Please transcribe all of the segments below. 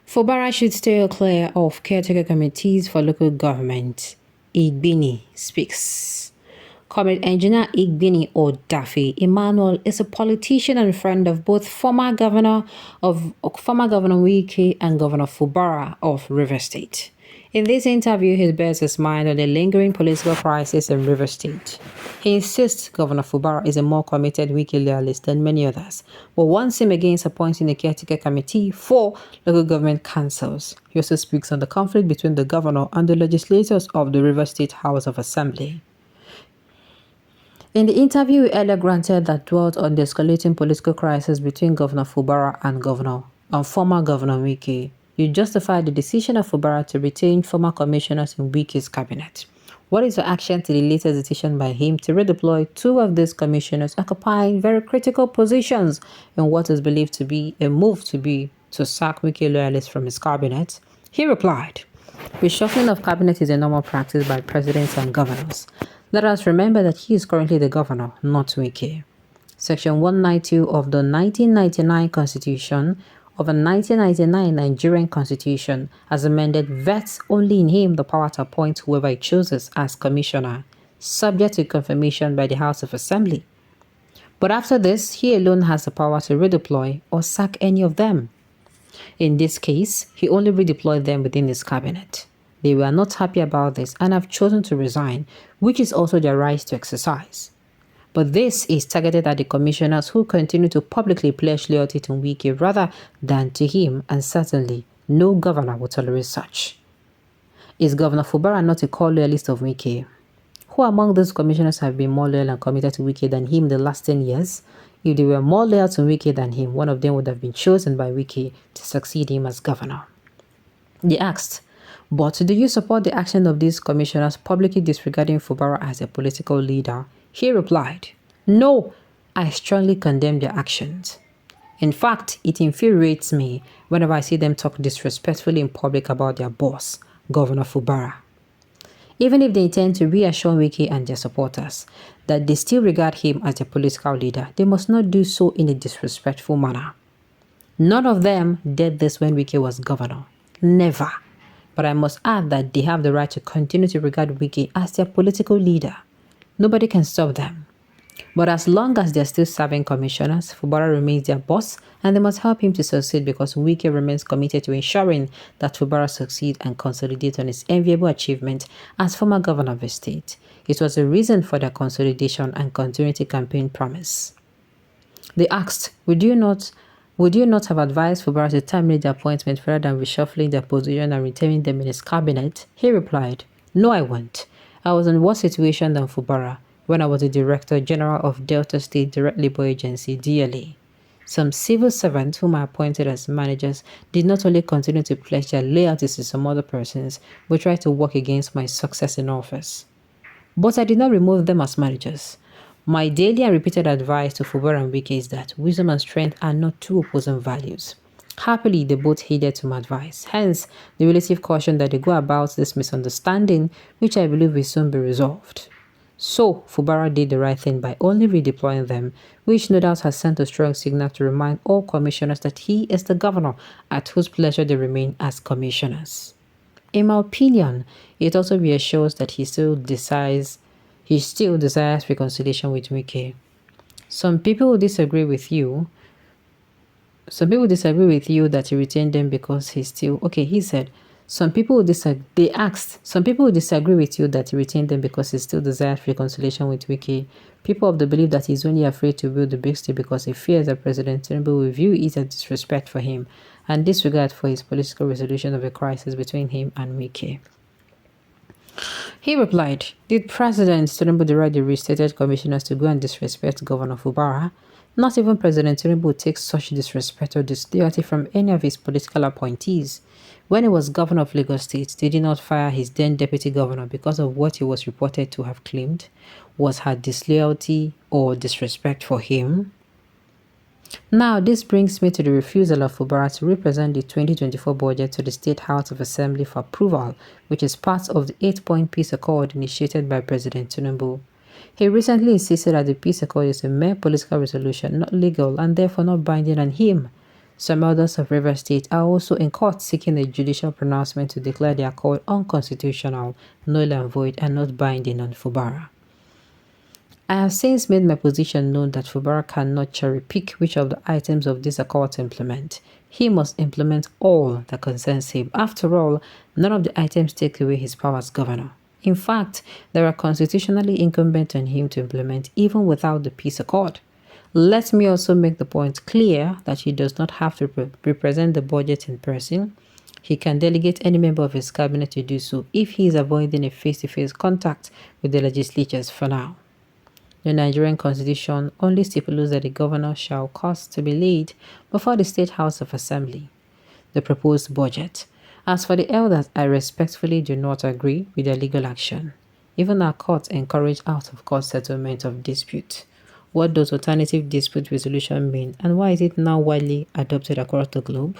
Fubara'S should steer clear of caretaker committees for local government. Igbini speaks. Comrade Engineer Igbini Odafe Emmanuel is a politician and friend of both former Governor Wike and Governor Fubara of River State. In this interview, he bears his mind on the lingering political crisis in River State. He insists Governor Fubara is a more committed Wike loyalist than many others, but warns him against appointing a caretaker committee for local government councils. He also speaks on the conflict between the governor and the legislators of the River State House of Assembly. In the interview, earlier granted that dwelt on the escalating political crisis between Governor Fubara and former Governor Wike. You justified the decision of Fubara to retain former commissioners in Wike's cabinet. What is your action to the latest decision by him to redeploy two of these commissioners occupying very critical positions in what is believed to be a move to sack Wike loyalists from his cabinet? He replied, "Reshuffling of cabinet is a normal practice by presidents and governors. Let us remember that he is currently the governor, not Wike." Section 192 of the 1999 Constitution of the 1999 Nigerian Constitution, as amended, vests only in him the power to appoint whoever he chooses as commissioner, subject to confirmation by the House of Assembly. But after this, he alone has the power to redeploy or sack any of them. In this case, he only redeployed them within his cabinet. They were not happy about this and have chosen to resign, which is also their right to exercise. But this is targeted at the commissioners who continue to publicly pledge loyalty to Wike rather than to him, and certainly no governor will tolerate such. Is Governor Fubara not a core loyalist of Wike? Who among those commissioners have been more loyal and committed to Wike than him in the last 10 years? If they were more loyal to Wike than him, one of them would have been chosen by Wike to succeed him as governor. They asked, "But do you support the action of these commissioners publicly disregarding Fubara as a political leader?" He replied, "No, I strongly condemn their actions. In fact, it infuriates me whenever I see them talk disrespectfully in public about their boss, Governor Fubara. Even if they intend to reassure Wike and their supporters that they still regard him as a political leader, they must not do so in a disrespectful manner. None of them did this when Wike was governor. Never. But I must add that they have the right to continue to regard Wike as their political leader. Nobody can stop them. But as long as they're still serving commissioners, Fubara remains their boss and they must help him to succeed because Wike remains committed to ensuring that Fubara succeed and consolidate on his enviable achievement as former governor of the state. It was a reason for their consolidation and continuity campaign promise." They asked, Would you not have advised Fubara to terminate the appointment rather than reshuffling their position and retaining them in his cabinet? He replied, "No, I won't. I was in worse situation than Fubara when I was the Director General of Delta State Direct Labor Agency, DLA. Some civil servants whom I appointed as managers did not only continue to pledge their loyalties to some other persons, but tried to work against my success in office. But I did not remove them as managers. My daily and repeated advice to Fubara and Wike is that wisdom and strength are not two opposing values. Happily, they both heeded to my advice. Hence, the relative caution that they go about this misunderstanding, which I believe will soon be resolved. So, Fubara did the right thing by only redeploying them, which no doubt has sent a strong signal to remind all commissioners that he is the governor at whose pleasure they remain as commissioners. In my opinion, it also reassures that he still desires reconciliation with Wike. Some people will disagree with you that he retained them because he's still... Okay, he said, some people will disagree with you that he retained them because he still desires reconciliation with Wike. People of the belief that he's only afraid to build the big state because he fears that President Tinubu will view it as disrespect for him and disregard for his political resolution of a crisis between him and Wike." He replied, "Did President Tinubu direct the restated commissioners to go and disrespect Governor Fubara? Not even President Tinubu takes such disrespect or disloyalty from any of his political appointees. When he was governor of Lagos State, did he not fire his then deputy governor because of what he was reported to have claimed was her disloyalty or disrespect for him? Now, this brings me to the refusal of Fubara to represent the 2024 budget to the State House of Assembly for approval, which is part of the 8-point peace accord initiated by President Tinubu. He recently insisted that the peace accord is a mere political resolution, not legal, and therefore not binding on him. Some elders of Rivers State are also in court seeking a judicial pronouncement to declare their call unconstitutional, null and void, and not binding on Fubara. I have since made my position known that Fubara cannot cherry-pick which of the items of this accord to implement. He must implement all that concerns him. After all, none of the items take away his power as governor. In fact, they are constitutionally incumbent on him to implement even without the peace accord. Let me also make the point clear that he does not have to represent the budget in person. He can delegate any member of his cabinet to do so if he is avoiding a face-to-face contact with the legislatures for now. The Nigerian constitution only stipulates that the governor shall cause to be laid before the State House of Assembly the proposed budget. As for the elders, I respectfully do not agree with their legal action. Even our courts encourage out-of-court settlement of dispute. What does alternative dispute resolution mean, and why is it now widely adopted across the globe?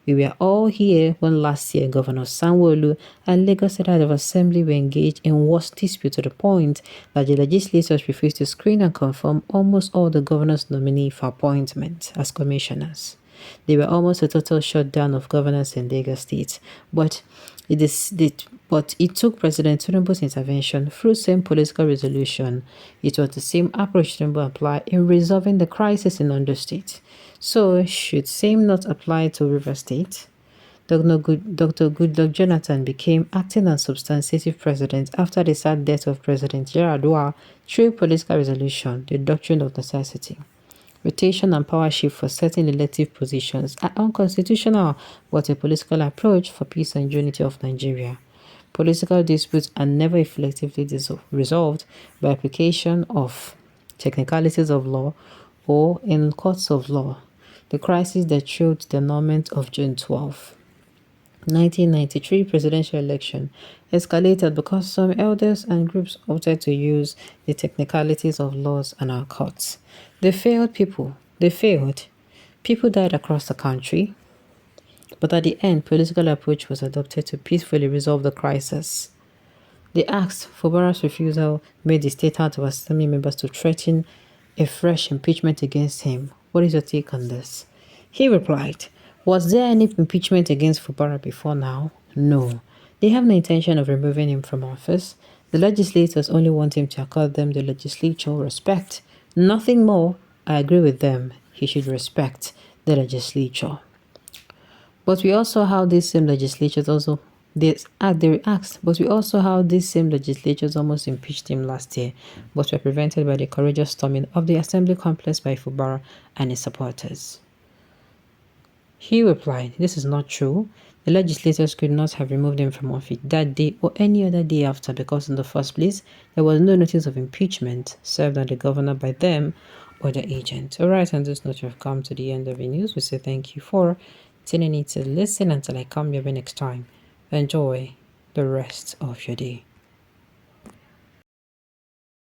We were all here when last year Governor Sanwo-Olu and Lagos State House of Assembly were engaged in worst dispute to the point that the legislators refused to screen and confirm almost all the governor's nominee for appointment as commissioners. They were almost a total shutdown of governance in Lagos State, but it took President Tinubu's intervention through same political resolution. It was the same approach Tinubu applied in resolving the crisis in Ondo State. So, should same not apply to River State? Dr. Goodluck Jonathan became acting and substantive president after the sad death of President Yar'Adua through political resolution, the doctrine of necessity. Rotation and power shift for certain elective positions are unconstitutional, but a political approach for peace and unity of Nigeria. Political disputes are never effectively resolved by application of technicalities of law or in courts of law. The crisis that showed the annulment of June 12, 1993 presidential election escalated because some elders and groups opted to use the technicalities of laws and our courts. They failed. People died across the country. But at the end, political approach was adopted to peacefully resolve the crisis. They asked Fubara'S refusal made the State House of Assembly members to threaten a fresh impeachment against him. What is your take on this? He replied, was there any impeachment against Fubara before now? No. They have no intention of removing him from office. The legislators only want him to accord them the legislature respect. Nothing more. I agree with them. He should respect the legislature. But we also how these same legislatures also but we also how these same legislatures almost impeached him last year, but were prevented by the courageous storming of the assembly complex by Fubara and his supporters. He replied, this is not true. The legislators could not have removed him from office that day or any other day after because in the first place, there was no notice of impeachment served on the governor by them or the agent. Alright, on this note, we've come to the end of the news. We say thank you for tuning in to listen until I come your way next time. Enjoy the rest of your day.